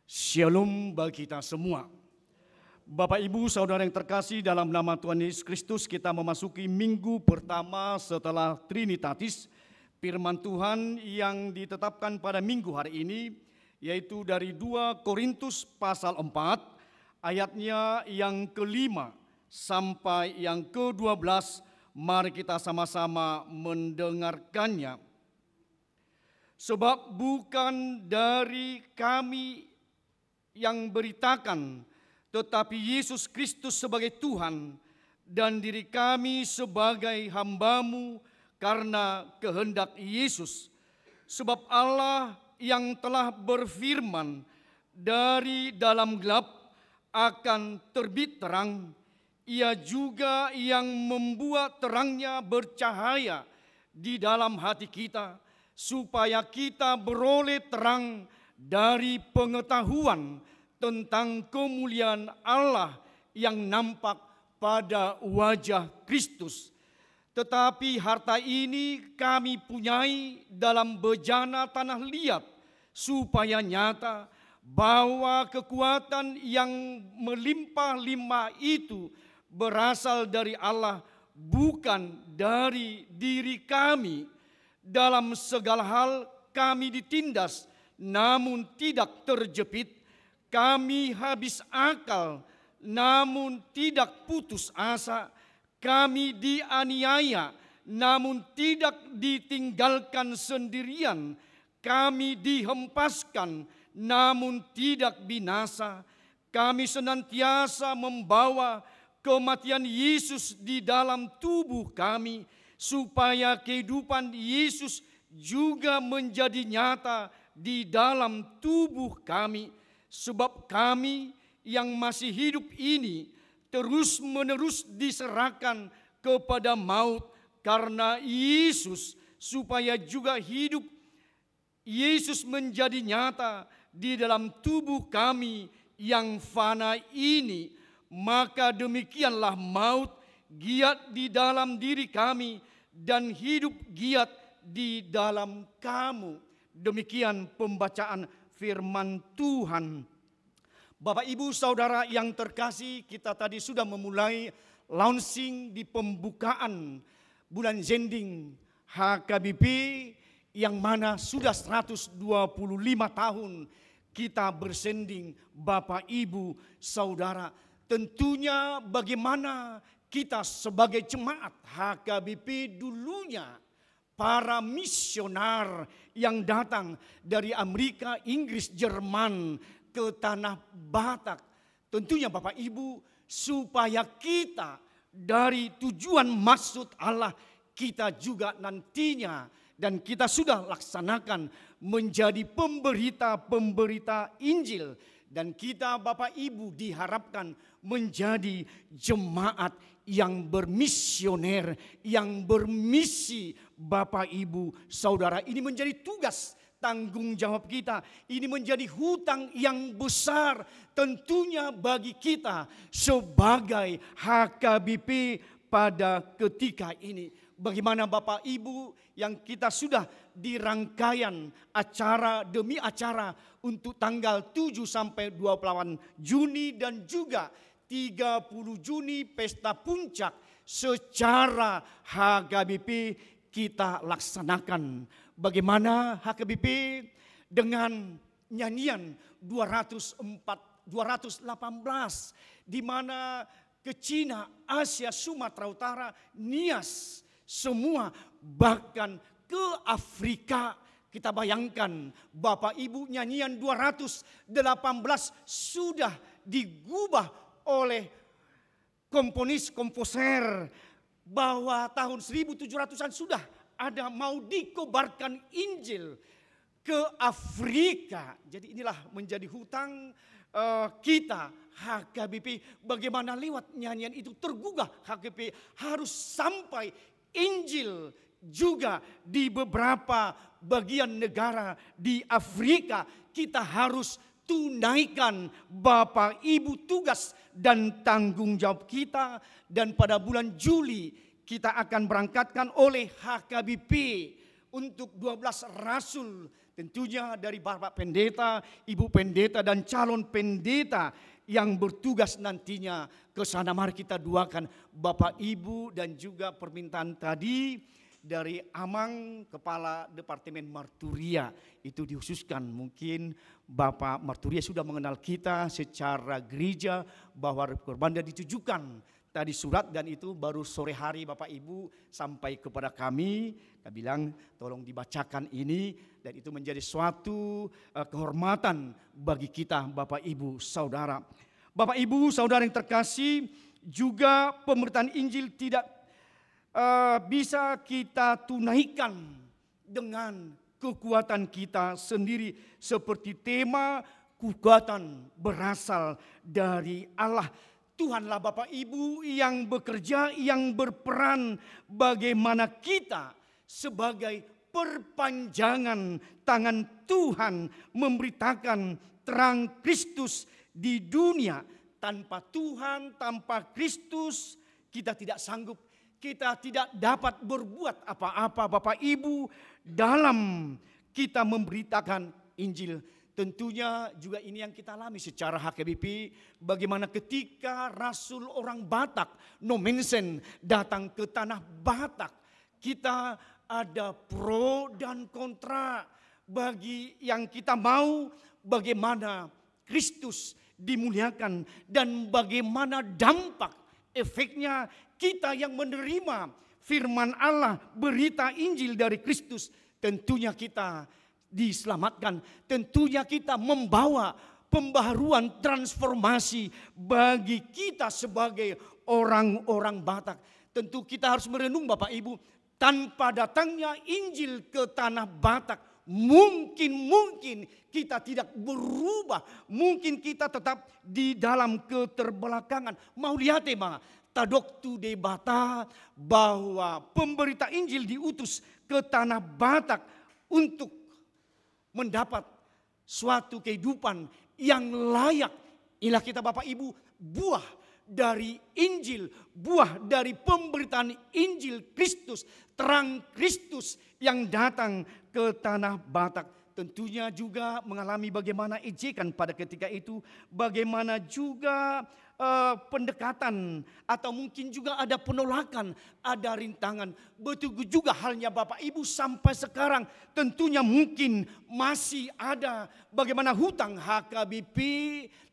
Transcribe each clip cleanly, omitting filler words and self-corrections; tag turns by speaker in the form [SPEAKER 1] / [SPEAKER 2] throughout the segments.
[SPEAKER 1] Shalom bagi kita semua. Bapak, Ibu, Saudara yang terkasih, dalam nama Tuhan Yesus Kristus kita memasuki minggu pertama setelah Trinitatis. Firman Tuhan yang ditetapkan pada minggu hari ini yaitu dari 2 Korintus pasal 4 ayatnya yang ke-5 sampai yang ke-12. Mari kita sama-sama mendengarkannya. Sebab bukan dari kami yang beritakan, tetapi Yesus Kristus sebagai Tuhan dan diri kami sebagai hamba-Mu karena kehendak Yesus. Sebab Allah yang telah berfirman, dari dalam gelap akan terbit terang, Ia juga yang membuat terangnya bercahaya di dalam hati kita, supaya kita beroleh terang dari pengetahuan tentang kemuliaan Allah yang nampak pada wajah Kristus. Tetapi harta ini kami punyai dalam bejana tanah liat, supaya nyata bahwa kekuatan yang melimpah-limpah itu berasal dari Allah, bukan dari diri kami. Dalam segala hal kami ditindas, namun tidak terjepit. Kami habis akal, namun tidak putus asa. Kami dianiaya, namun tidak ditinggalkan sendirian. Kami dihempaskan, namun tidak binasa. Kami senantiasa membawa kematian Yesus di dalam tubuh kami, supaya kehidupan Yesus juga menjadi nyata di dalam tubuh kami. Sebab kami yang masih hidup ini terus-menerus diserahkan kepada maut karena Yesus, supaya juga hidup Yesus menjadi nyata di dalam tubuh kami yang fana ini. Maka demikianlah maut giat di dalam diri kami dan hidup giat di dalam kamu. Demikian pembacaan firman Tuhan. Bapak, Ibu, Saudara yang terkasih, kita tadi sudah memulai launching di pembukaan bulan Zending HKBP, yang mana sudah 125 tahun kita bersending. Bapak, Ibu, Saudara, tentunya bagaimana kita sebagai jemaat HKBP dulunya, para misionar yang datang dari Amerika, Inggris, Jerman ke tanah Batak. Tentunya Bapak Ibu, supaya kita dari tujuan maksud Allah, kita juga nantinya dan kita sudah laksanakan menjadi pemberita-pemberita Injil. Dan kita Bapak Ibu diharapkan menjadi jemaat yang bermisioner, yang bermisi. Bapak, Ibu, Saudara, ini menjadi tugas tanggung jawab kita. Ini menjadi hutang yang besar tentunya bagi kita sebagai HKBP pada ketika ini. Bagaimana Bapak Ibu yang kita sudah di rangkaian acara demi acara untuk tanggal 7 sampai 28 Juni dan juga 30 Juni pesta puncak secara HKBP kita laksanakan. Bagaimana HKBP dengan nyanyian 218 di mana ke Cina, Asia, Sumatera Utara, Nias, semua bahkan ke Afrika. Kita bayangkan Bapak Ibu, nyanyian 218 sudah digubah oleh komposer bahwa tahun 1700-an sudah ada mau dikobarkan Injil ke Afrika. Jadi inilah menjadi hutang kita HKBP, bagaimana lewat nyanyian itu tergugah HKBP harus sampai Injil juga di beberapa bagian negara di Afrika. Kita harus tunaikan Bapak Ibu tugas dan tanggung jawab kita. Dan pada bulan Juli kita akan berangkatkan oleh HKBP untuk 12 rasul Tentunya dari Bapak Pendeta, Ibu Pendeta, dan calon pendeta yang bertugas nantinya ke sana. Mari kita doakan Bapak Ibu dan juga permintaan tadi dari Amang, Kepala Departemen Marturia. Itu dikhususkan, mungkin Bapak Marturia sudah mengenal kita secara gereja bahwa Korbanda ditujukan tadi surat, dan itu baru sore hari Bapak Ibu sampai kepada kami. Kita bilang tolong dibacakan ini, dan itu menjadi suatu kehormatan bagi kita Bapak Ibu Saudara. Bapak Ibu Saudara yang terkasih, juga pemberitaan Injil tidak bisa kita tunaikan dengan kekuatan kita sendiri, seperti tema kekuatan berasal dari Allah. Tuhanlah Bapak Ibu yang bekerja, yang berperan bagaimana kita sebagai perpanjangan tangan Tuhan memberitakan terang Kristus di dunia. Tanpa Tuhan, tanpa Kristus, kita tidak sanggup, kita tidak dapat berbuat apa-apa Bapak Ibu dalam kita memberitakan Injil. Tentunya juga ini yang kita alami secara HKBP, bagaimana ketika Rasul orang Batak, Nomensen, datang ke tanah Batak, kita ada pro dan kontra. Bagi yang kita mau, bagaimana Kristus dimuliakan dan bagaimana dampak efeknya kita yang menerima firman Allah, berita Injil dari Kristus. Tentunya kita diselamatkan, tentunya kita membawa pembaharuan transformasi bagi kita sebagai orang-orang Batak. Tentu kita harus merenung Bapak Ibu, tanpa datangnya Injil ke tanah Batak, mungkin kita tidak berubah, mungkin kita tetap di dalam keterbelakangan. Mau lihat tadoktu de Bata, bahwa pemberita Injil diutus ke tanah Batak untuk mendapat suatu kehidupan yang layak. Inilah kita Bapak Ibu, buah dari Injil, buah dari pemberitaan Injil Kristus, terang Kristus yang datang ke tanah Batak. Tentunya juga mengalami bagaimana ejekan pada ketika itu, bagaimana juga pendekatan, atau mungkin juga ada penolakan, ada rintangan. Begitu juga halnya Bapak Ibu sampai sekarang, tentunya mungkin masih ada bagaimana hutang HKBP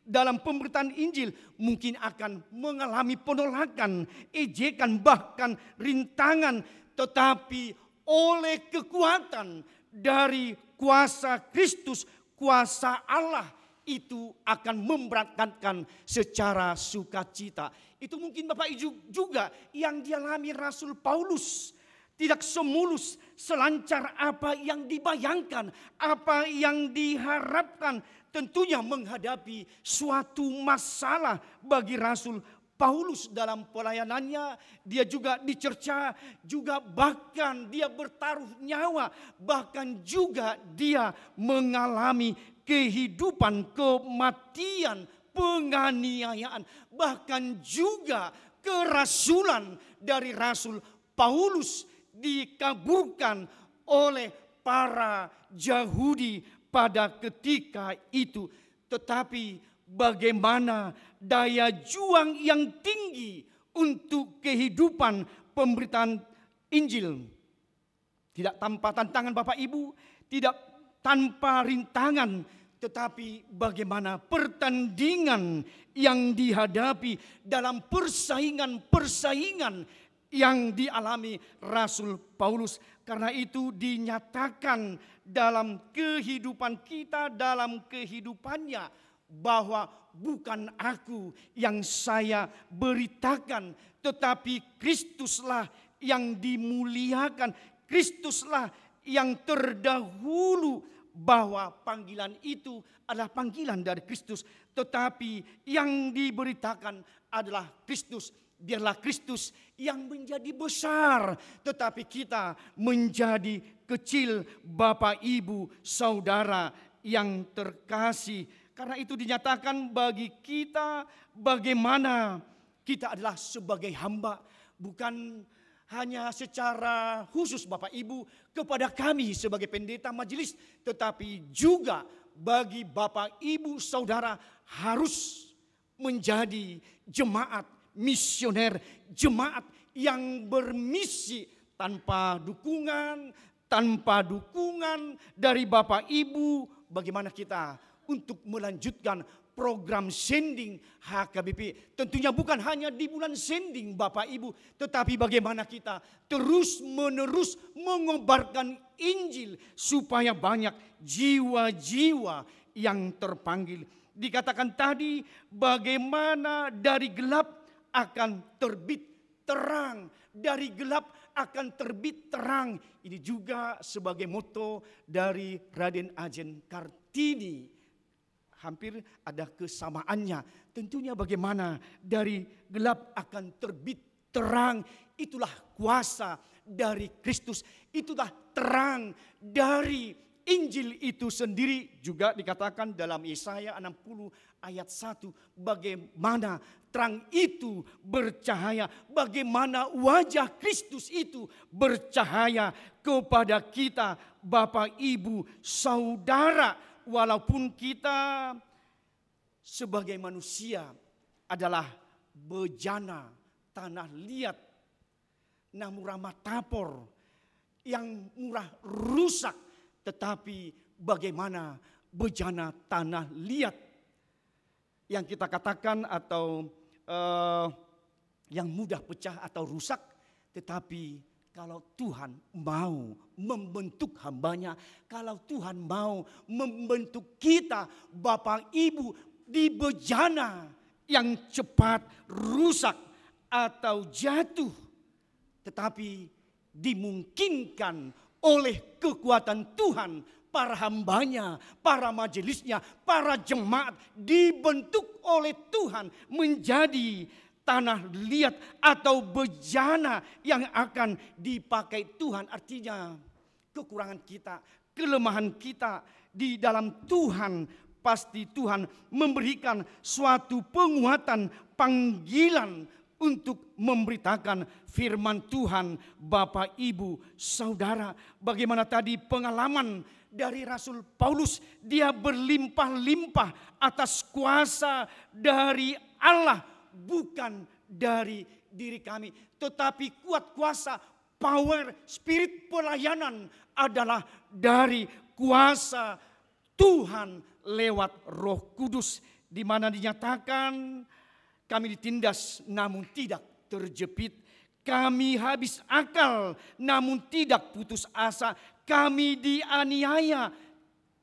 [SPEAKER 1] dalam pemberitaan Injil mungkin akan mengalami penolakan, ejekan, bahkan rintangan. Tetapi oleh kekuatan dari kuasa Kristus, kuasa Allah, itu akan memberangkatkan secara sukacita. Itu mungkin Bapak Ibu juga yang dialami Rasul Paulus. Tidak semulus, selancar apa yang dibayangkan, apa yang diharapkan. Tentunya menghadapi suatu masalah bagi Rasul Paulus dalam pelayanannya. Dia juga dicerca, juga bahkan dia bertaruh nyawa, bahkan juga dia mengalami kehidupan, kematian, penganiayaan, bahkan juga kerasulan dari Rasul Paulus dikaburkan oleh para Yahudi pada ketika itu. Tetapi bagaimana daya juang yang tinggi untuk kehidupan pemberitaan Injil. Tidak tanpa tantangan Bapak Ibu, tidak tanpa rintangan, tetapi bagaimana pertandingan yang dihadapi dalam persaingan yang dialami Rasul Paulus. Karena itu dinyatakan dalam kehidupan kita, dalam kehidupannya, bahwa bukan aku yang saya beritakan, tetapi Kristuslah yang dimuliakan, Kristuslah yang terdahulu. Bahwa panggilan itu adalah panggilan dari Kristus, tetapi yang diberitakan adalah Kristus. Biarlah Kristus yang menjadi besar, tetapi kita menjadi kecil. Bapak, Ibu, Saudara yang terkasih, karena itu dinyatakan bagi kita bagaimana kita adalah sebagai hamba, bukan hanya secara khusus Bapak Ibu kepada kami sebagai pendeta majelis, tetapi juga bagi Bapak Ibu Saudara harus menjadi jemaat misioner, jemaat yang bermisi tanpa dukungan dari Bapak Ibu. Bagaimana kita untuk melanjutkan program sending HKBP? Tentunya bukan hanya di bulan sending Bapak Ibu, tetapi bagaimana kita terus menerus mengobarkan Injil supaya banyak jiwa-jiwa yang terpanggil. Dikatakan tadi bagaimana dari gelap akan terbit terang, dari gelap akan terbit terang. Ini juga sebagai motto dari Raden Ajeng Kartini. Hampir ada kesamaannya. Tentunya bagaimana dari gelap akan terbit terang. Itulah kuasa dari Kristus. Itulah terang dari Injil itu sendiri. Juga dikatakan dalam Yesaya 60 ayat 1. Bagaimana terang itu bercahaya. Bagaimana wajah Kristus itu bercahaya kepada kita Bapak Ibu Saudara. Walaupun kita sebagai manusia adalah bejana tanah liat, namun ramah tapor yang murah rusak, tetapi bagaimana bejana tanah liat yang kita katakan atau yang mudah pecah atau rusak, tetapi kalau Tuhan mau membentuk hambanya, kalau Tuhan mau membentuk kita Bapak Ibu di bejana yang cepat rusak atau jatuh, tetapi dimungkinkan oleh kekuatan Tuhan, para hambanya, para majelisnya, para jemaat dibentuk oleh Tuhan menjadi tanah liat atau bejana yang akan dipakai Tuhan. Artinya kekurangan kita, kelemahan kita di dalam Tuhan, pasti Tuhan memberikan suatu penguatan, panggilan untuk memberitakan firman Tuhan Bapak Ibu Saudara. Bagaimana tadi pengalaman dari Rasul Paulus, dia berlimpah-limpah atas kuasa dari Allah, bukan dari diri kami. Tetapi kuat kuasa, power, spirit pelayanan adalah dari kuasa Tuhan lewat Roh Kudus. Di mana dinyatakan kami ditindas namun tidak terjepit. Kami habis akal namun tidak putus asa. Kami dianiaya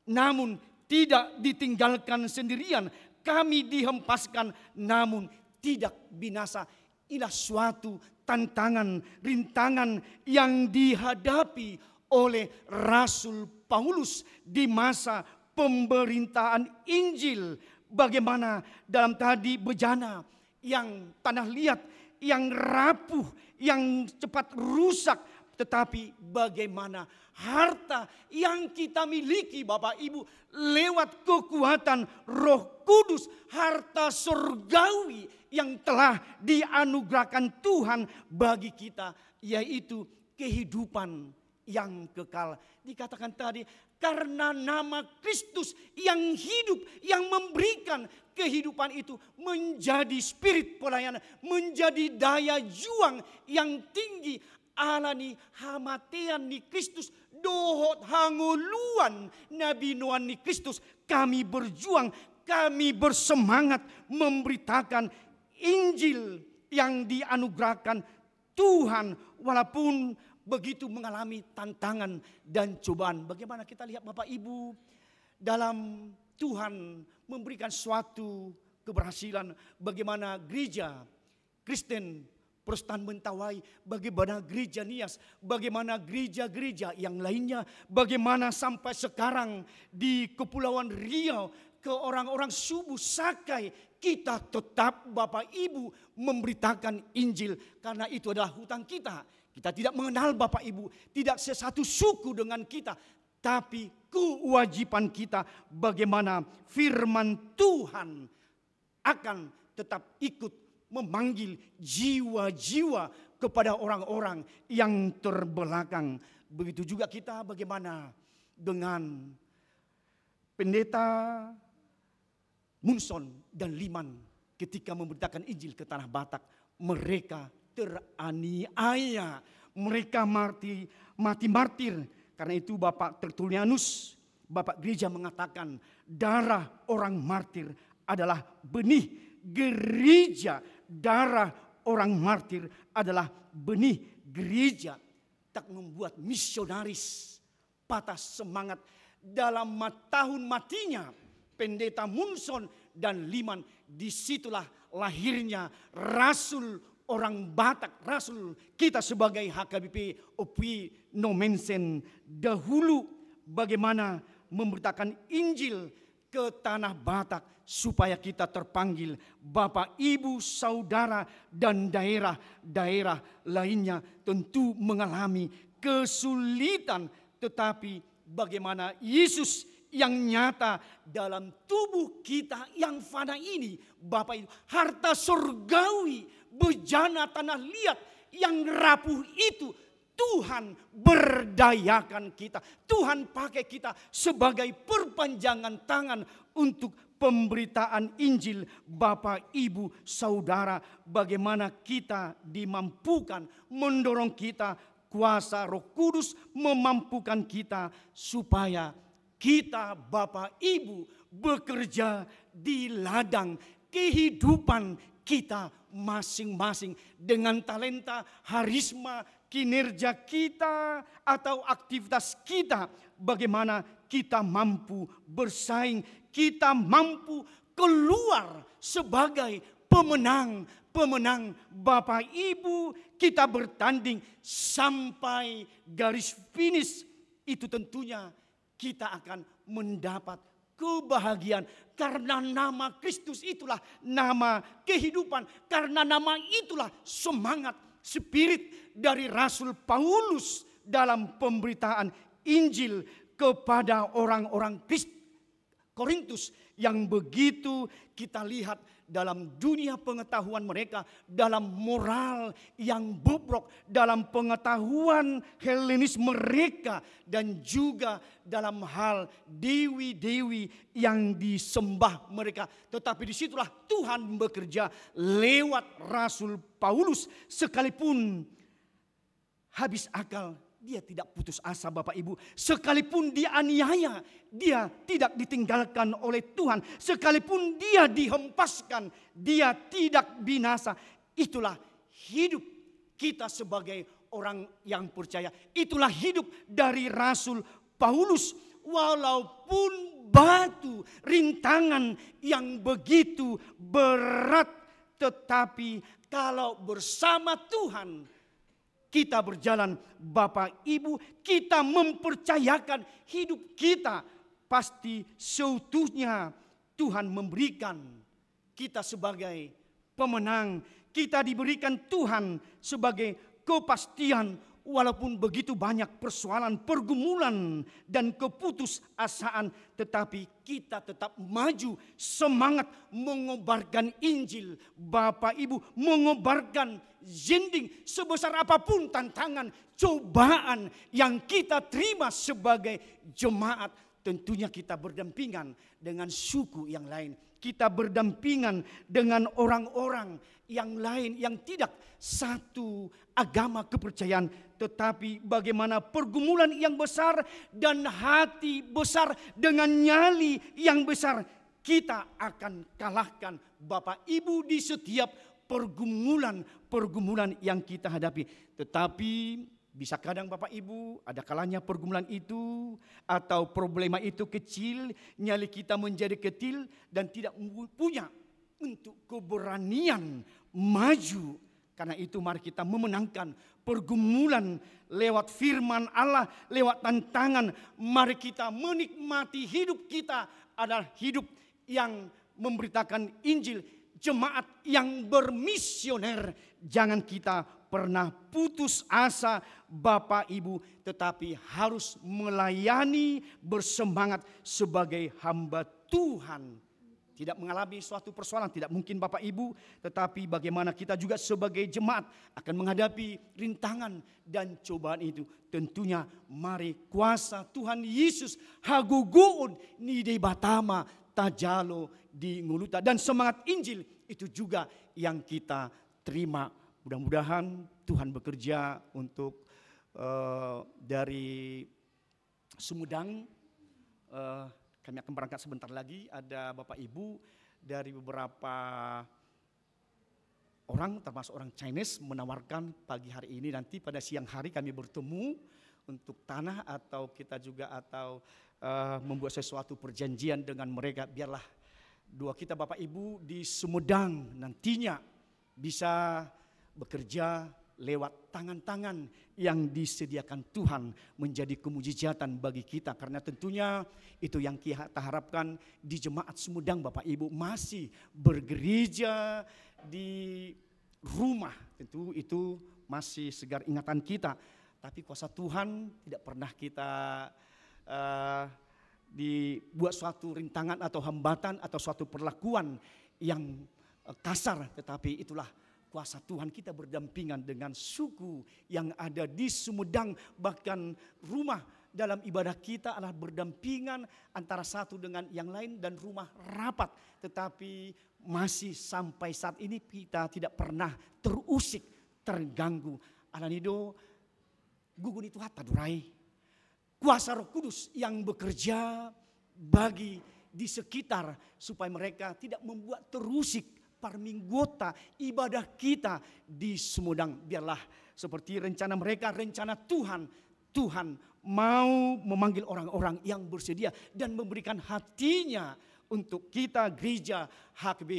[SPEAKER 1] namun tidak ditinggalkan sendirian. Kami dihempaskan namun tidak binasa. Inilah suatu tantangan, rintangan yang dihadapi oleh Rasul Paulus di masa pemberitaan Injil. Bagaimana dalam tadi bejana yang tanah liat, yang rapuh, yang cepat rusak. Tetapi bagaimana harta yang kita miliki Bapak Ibu lewat kekuatan Roh Kudus, harta surgawi yang telah dianugerahkan Tuhan bagi kita, yaitu kehidupan yang kekal. Dikatakan tadi karena nama Kristus yang hidup, yang memberikan kehidupan itu menjadi spirit pelayanan, menjadi daya juang yang tinggi. Alani hamatean ni Kristus, dohot hanguluan Nabi Noan ni Kristus. Kami berjuang, kami bersemangat memberitakan Injil yang dianugerahkan Tuhan, walaupun begitu mengalami tantangan dan cobaan. Bagaimana kita lihat Bapak Ibu, dalam Tuhan memberikan suatu keberhasilan. Bagaimana gereja Kristen Protestan Mentawai, bagaimana gereja Nias, bagaimana gereja-gereja yang lainnya, bagaimana sampai sekarang di Kepulauan Riau, ke orang-orang suku Sakai, kita tetap Bapak Ibu memberitakan Injil. Karena itu adalah hutang kita. Kita tidak mengenal Bapak Ibu, tidak sesatu suku dengan kita. Tapi kewajiban kita bagaimana firman Tuhan akan tetap ikut memanggil jiwa-jiwa kepada orang-orang yang terbelakang. Begitu juga kita bagaimana dengan pendeta Munson dan Liman ketika memberitakan Injil ke tanah Batak. Mereka teraniaya, mereka mati martir. Karena itu Bapak Tertullianus, Bapak Gereja mengatakan darah orang martir adalah benih gereja. Darah orang martir adalah benih gereja. Tak membuat misionaris patah semangat. Dalam tahun matinya pendeta Munson dan Liman, disitulah lahirnya rasul orang Batak, rasul kita sebagai HKBP Opui No Mensen. Dahulu bagaimana memberitakan Injil ke tanah Batak supaya kita terpanggil Bapak, Ibu, Saudara dan daerah-daerah lainnya tentu mengalami kesulitan, tetapi bagaimana Yesus yang nyata dalam tubuh kita yang fana ini, Bapak Ibu, harta surgawi, bejana tanah liat yang rapuh itu Tuhan berdayakan kita. Tuhan pakai kita sebagai perpanjangan tangan untuk pemberitaan Injil. Bapak, Ibu, Saudara, bagaimana kita dimampukan, mendorong kita, kuasa Roh Kudus memampukan kita supaya kita Bapak Ibu bekerja di ladang kehidupan kita masing-masing dengan talenta, harisma, kinerja kita atau aktivitas kita. Bagaimana kita mampu bersaing, kita mampu keluar sebagai pemenang Bapak Ibu. Kita bertanding sampai garis finish. Itu tentunya kita akan mendapat kebahagiaan. Karena nama Kristus itulah nama kehidupan. Karena nama itulah semangat, spirit dari Rasul Paulus dalam pemberitaan Injil kepada orang-orang Korintus yang begitu kita lihat dalam dunia pengetahuan mereka, dalam moral yang bobrok, dalam pengetahuan Helenis mereka, dan juga dalam hal dewi-dewi yang disembah mereka. Tetapi disitulah Tuhan bekerja lewat Rasul Paulus. Sekalipun habis akal, dia tidak putus asa Bapak Ibu. Sekalipun dianiaya, dia tidak ditinggalkan oleh Tuhan. Sekalipun dia dihempaskan, dia tidak binasa. Itulah hidup kita sebagai orang yang percaya. Itulah hidup dari Rasul Paulus. Walaupun batu, rintangan yang begitu berat, tetapi kalau bersama Tuhan kita berjalan, Bapak Ibu, kita mempercayakan hidup kita pasti seutuhnya Tuhan memberikan kita sebagai pemenang. Kita diberikan Tuhan sebagai kepastian walaupun begitu banyak persoalan, pergumulan dan keputusasaan, tetapi kita tetap maju, semangat mengobarkan Injil. Bapak Ibu, mengobarkan zending sebesar apapun tantangan, cobaan yang kita terima sebagai jemaat. Tentunya kita berdampingan dengan suku yang lain. Kita berdampingan dengan orang-orang yang lain yang tidak satu agama kepercayaan. Tetapi bagaimana pergumulan yang besar dan hati besar dengan nyali yang besar, kita akan kalahkan Bapak Ibu di setiap pergumulan yang kita hadapi. Tetapi bisa kadang Bapak Ibu ada kalanya pergumulan itu atau problema itu kecil, nyali kita menjadi kecil dan tidak punya untuk keberanian maju. Karena itu mari kita memenangkan pergumulan lewat firman Allah, lewat tantangan. Mari kita menikmati hidup kita adalah hidup yang memberitakan Injil, jemaat yang bermisioner. Jangan kita pernah putus asa Bapak Ibu, tetapi harus melayani bersemangat sebagai hamba Tuhan tidak mengalami suatu persoalan, tidak mungkin Bapak Ibu, tetapi bagaimana kita juga sebagai jemaat akan menghadapi rintangan dan cobaan itu. Tentunya mari kuasa Tuhan Yesus haguguun nidei batama tajalo di nguluta, dan semangat Injil itu juga yang kita terima. Mudah-mudahan Tuhan bekerja untuk dari Sumedang. Kami akan berangkat sebentar lagi. Ada Bapak Ibu dari beberapa orang, termasuk orang Chinese, menawarkan pagi hari ini, nanti pada siang hari kami bertemu untuk tanah, atau kita juga membuat sesuatu perjanjian dengan mereka. Biarlah doa kita Bapak Ibu di Sumedang nantinya bisa bekerja lewat tangan-tangan yang disediakan Tuhan menjadi kemujizatan bagi kita. Karena tentunya itu yang kita harapkan di jemaat Sumedang Bapak Ibu, masih bergereja di rumah. Tentu itu masih segar ingatan kita. Tapi kuasa Tuhan tidak pernah kita dibuat suatu rintangan atau hambatan atau suatu perlakuan yang kasar. Tetapi itulah kuasa Tuhan, kita berdampingan dengan suku yang ada di Sumedang. Bahkan rumah dalam ibadah kita adalah berdampingan antara satu dengan yang lain, dan rumah rapat. Tetapi masih sampai saat ini kita tidak pernah terusik, terganggu. Alanido gugun itu hatta durai. Kuasa Roh Kudus yang bekerja bagi di sekitar supaya mereka tidak membuat terusik parminggota ibadah kita di Sumedang. Biarlah seperti rencana mereka, rencana Tuhan. Tuhan mau memanggil orang-orang yang bersedia dan memberikan hatinya untuk kita gereja HKB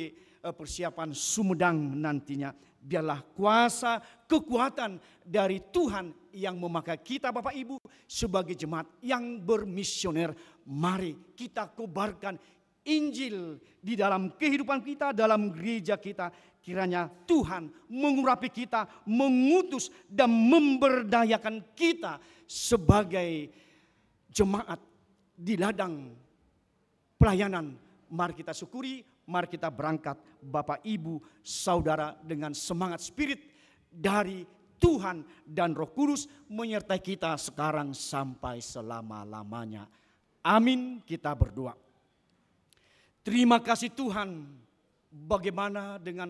[SPEAKER 1] persiapan Sumedang nantinya. Biarlah kuasa kekuatan dari Tuhan yang memakai kita Bapak Ibu sebagai jemaat yang bermisioner. Mari kita kobarkan Injil di dalam kehidupan kita, dalam gereja kita. Kiranya Tuhan mengurapi kita, mengutus dan memberdayakan kita sebagai jemaat di ladang pelayanan. Mari kita syukuri, mari kita berangkat Bapak Ibu Saudara dengan semangat spirit dari Tuhan, dan Roh Kudus menyertai kita sekarang sampai selama-lamanya. Amin. Kita berdoa. Terima kasih Tuhan, bagaimana dengan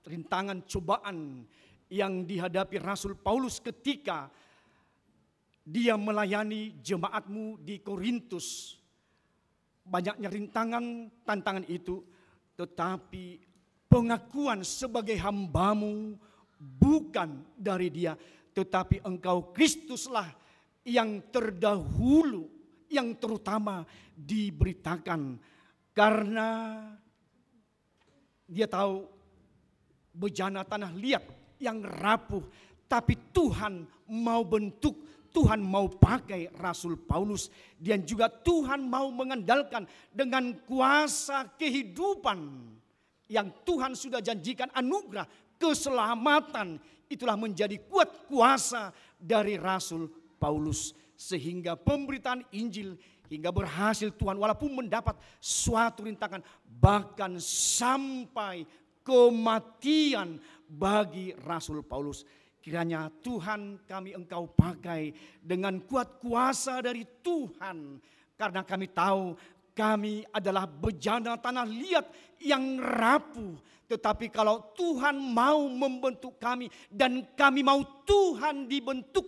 [SPEAKER 1] rintangan cobaan yang dihadapi Rasul Paulus ketika dia melayani jemaatmu di Korintus. Banyaknya rintangan, tantangan itu, tetapi pengakuan sebagai hambamu bukan dari dia, tetapi engkau Kristuslah yang terdahulu, yang terutama diberitakan. Karena dia tahu bejana tanah liat yang rapuh, tapi Tuhan mau bentuk, Tuhan mau pakai Rasul Paulus, dan juga Tuhan mau mengandalkan dengan kuasa kehidupan yang Tuhan sudah janjikan, anugerah keselamatan. Itulah menjadi kuat kuasa dari Rasul Paulus, sehingga pemberitaan Injil hingga berhasil Tuhan, walaupun mendapat suatu rintangan, bahkan sampai kematian bagi Rasul Paulus. Kiranya Tuhan kami engkau pakai dengan kuat kuasa dari Tuhan. Karena kami tahu kami adalah bejana tanah liat yang rapuh. Tetapi kalau Tuhan mau membentuk kami dan kami mau Tuhan dibentuk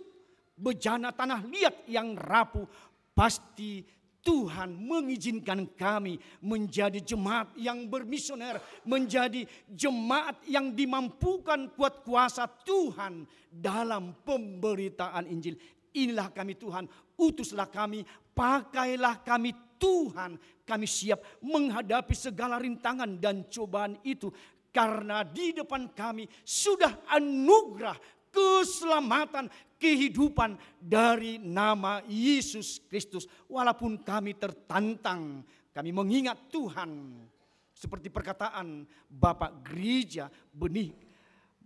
[SPEAKER 1] bejana tanah liat yang rapuh, pasti Tuhan mengizinkan kami menjadi jemaat yang bermisioner, menjadi jemaat yang dimampukan kuat kuasa Tuhan dalam pemberitaan Injil. Inilah kami Tuhan, utuslah kami, pakailah kami Tuhan. Kami siap menghadapi segala rintangan dan cobaan itu, karena di depan kami sudah anugerah keselamatan, kehidupan dari nama Yesus Kristus. Walaupun kami tertantang, kami mengingat Tuhan. Seperti perkataan Bapak Gereja, benih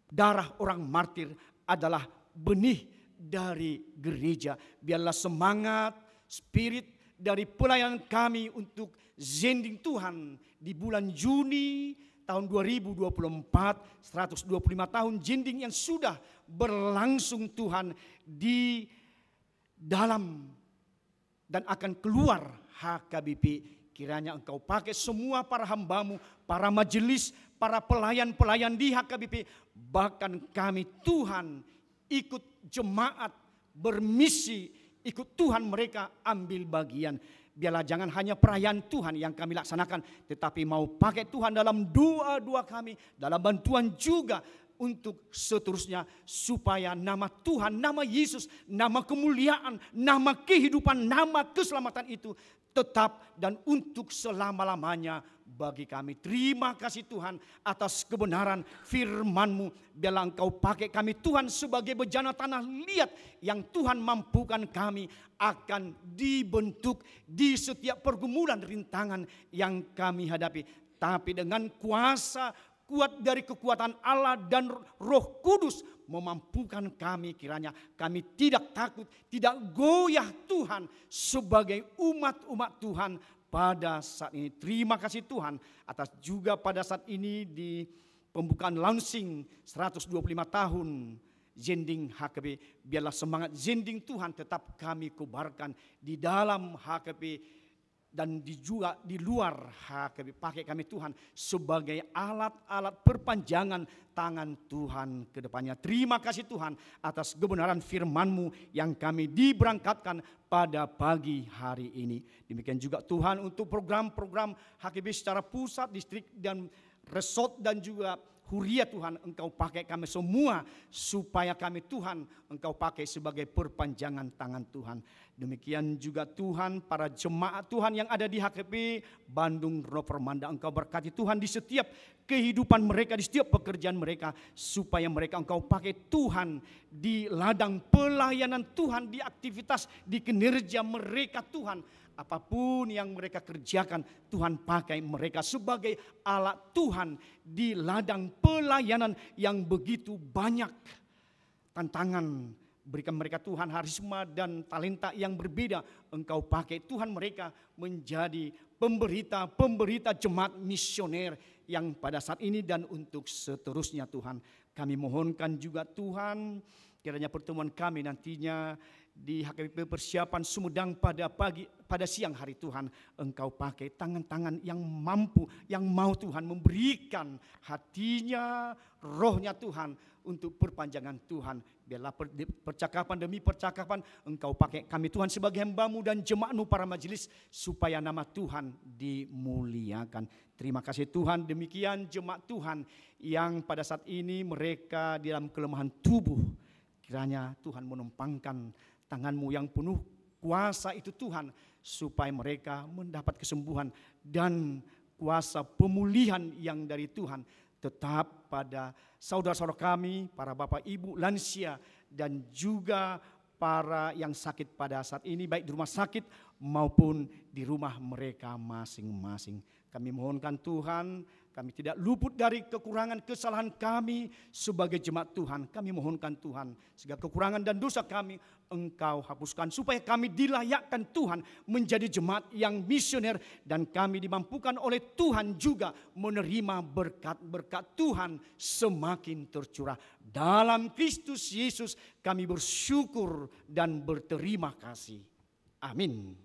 [SPEAKER 1] darah orang martir adalah benih dari gereja. Biarlah semangat, spirit dari pelayanan kami untuk Zending Tuhan di bulan Juni tahun 2024, 125 tahun Zending yang sudah berlangsung Tuhan di dalam dan akan keluar HKBP. Kiranya Engkau pakai semua para hamba-Mu, para majelis, para pelayan-pelayan di HKBP. Bahkan kami Tuhan ikut jemaat bermisi, ikut Tuhan mereka ambil bagian. Biarlah jangan hanya perayaan Tuhan yang kami laksanakan, tetapi mau pakai Tuhan dalam doa-doa kami, dalam bantuan juga untuk seterusnya, supaya nama Tuhan, nama Yesus, nama kemuliaan, nama kehidupan, nama keselamatan itu tetap dan untuk selama-lamanya bagi kami. Terima kasih Tuhan atas kebenaran firman-Mu. Biarlah Engkau pakai kami Tuhan sebagai bejana tanah liat yang Tuhan mampukan kami akan dibentuk di setiap pergumulan rintangan yang kami hadapi. Tapi dengan kuasa kuat dari kekuatan Allah dan Roh Kudus memampukan kami, kiranya kami tidak takut, tidak goyah Tuhan sebagai umat-umat Tuhan pada saat ini. Terima kasih Tuhan atas juga pada saat ini di pembukaan launching 125 tahun Zending HKB. Biarlah semangat Zending Tuhan tetap kami kobarkan di dalam HKB dan juga di luar HKB. Pakai kami Tuhan sebagai alat-alat perpanjangan tangan Tuhan ke depannya. Terima kasih Tuhan atas kebenaran firman-Mu yang kami diberangkatkan pada pagi hari ini. Demikian juga Tuhan untuk program-program HKB secara pusat, distrik dan resort dan juga Huria Tuhan, Engkau pakai kami semua supaya kami Tuhan Engkau pakai sebagai perpanjangan tangan Tuhan. Demikian juga Tuhan para jemaat Tuhan yang ada di HKP Bandung Ropermanda, Engkau berkati Tuhan di setiap kehidupan mereka, di setiap pekerjaan mereka, supaya mereka Engkau pakai Tuhan di ladang pelayanan Tuhan, di aktivitas, di kinerja mereka Tuhan. Apapun yang mereka kerjakan, Tuhan pakai mereka sebagai alat Tuhan di ladang pelayanan yang begitu banyak tantangan. Berikan mereka Tuhan harisma dan talenta yang berbeda. Engkau pakai Tuhan mereka menjadi pemberita jemaat misioner yang pada saat ini dan untuk seterusnya Tuhan. Kami mohonkan juga Tuhan, kiranya pertemuan kami nantinya di HKBP persiapan Sumedang pada siang hari Tuhan, Engkau pakai tangan-tangan yang mampu, yang mau Tuhan memberikan hatinya, rohnya Tuhan untuk perpanjangan Tuhan. Biarlah percakapan demi percakapan Engkau pakai kami Tuhan sebagai hamba-Mu dan jemaat-Mu para majelis supaya nama Tuhan dimuliakan. Terima kasih Tuhan. Demikian jemaat Tuhan yang pada saat ini mereka di dalam kelemahan tubuh, kiranya Tuhan menumpangkan tangan-Mu yang penuh kuasa itu Tuhan, supaya mereka mendapat kesembuhan dan kuasa pemulihan yang dari Tuhan tetap pada saudara-saudara kami, para bapak ibu lansia dan juga para yang sakit pada saat ini, baik di rumah sakit maupun di rumah mereka masing-masing. Kami mohonkan Tuhan, kami tidak luput dari kekurangan kesalahan kami sebagai jemaat Tuhan. Kami mohonkan Tuhan, segala kekurangan dan dosa kami Engkau hapuskan, supaya kami dilayakkan Tuhan menjadi jemaat yang misioner, dan kami dimampukan oleh Tuhan juga menerima berkat-berkat Tuhan semakin tercurah. Dalam Kristus Yesus kami bersyukur dan berterima kasih. Amin.